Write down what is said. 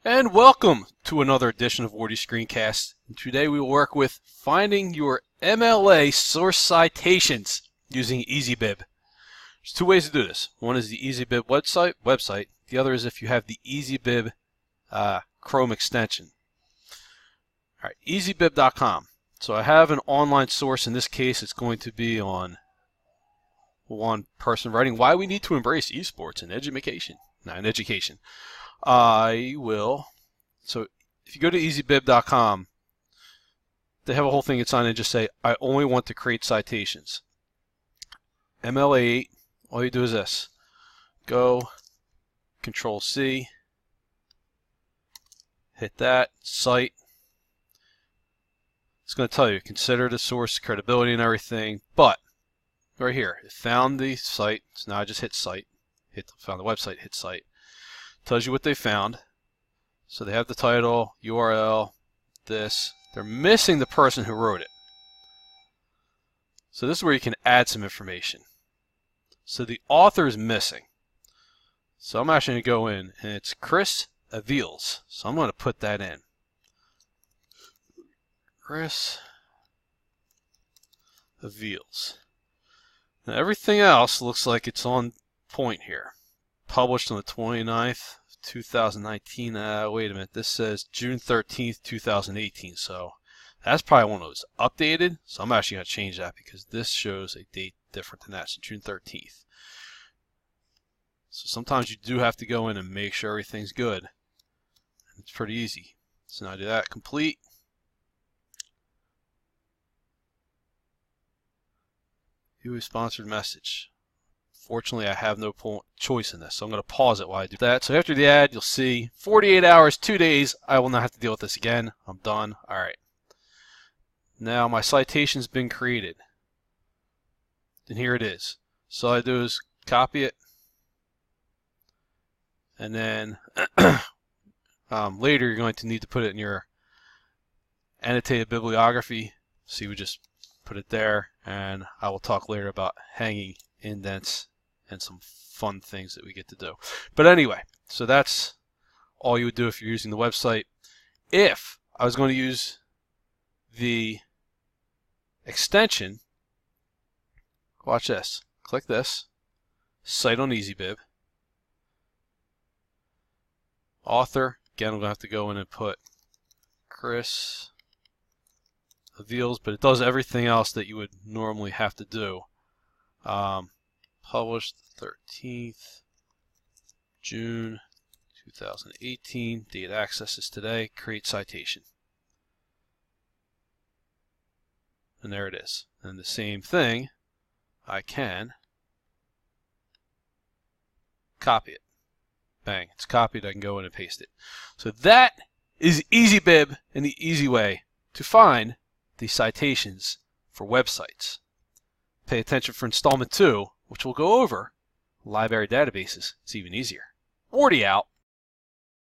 And welcome to another edition of Wardy Screencast. And today we will work with finding your MLA source citations using EasyBib. There's two ways to do this. One is the EasyBib website. The other is if you have the EasyBib Chrome extension. All right, EasyBib.com. So I have an online source. In this case, it's going to be on one person writing why we need to embrace esports in education. I will. So if you go to EasyBib.com, they have a whole thing. It's on and just say, I only want to create citations. MLA8, all you do is this. Go, Control C, hit that, cite. It's going to tell you, consider the source, credibility and everything, but right here, it found the site, so now I just hit cite, found the website, hit cite. Tells you what they found. So they have the title, URL, this. They're missing the person who wrote it. So this is where you can add some information. So the author is missing. So I'm actually going to go in, and it's Chris Avils. So I'm going to put that in. Chris Avils. Now everything else looks like it's on point here. Published on the 29th, 2019. Wait a minute. This says June 13th, 2018. So that's probably one of those updated. So I'm actually going to change that because this shows a date different than that. So June 13th. So sometimes you do have to go in and make sure everything's good. It's pretty easy. So now I do that. Complete. View a sponsored message. Fortunately, I have no choice in this, so I'm going to pause it while I do that. So after the ad, you'll see 48 hours, 2 days. I will not have to deal with this again. I'm done. All right. Now my citation's been created. And here it is. So all I do is copy it. And then later you're going to need to put it in your annotated bibliography. So you would just put it there. And I will talk later about hanging indents and some fun things that we get to do. But anyway, so that's all you would do if you're using the website. If I was going to use the extension, watch this. Click this. Cite on EasyBib. Author. Again, I'm going to have to go in and put Chris Avils, but it does everything else that you would normally have to do. Published 13th June 2018. Date access is today. Create citation. And there it is. And the same thing, I can copy it. Bang. It's copied. I can go in and paste it. So that is EasyBib and the easy way to find the citations for websites. Pay attention for installment 2, which will go over library databases. It's even easier. Wardy out.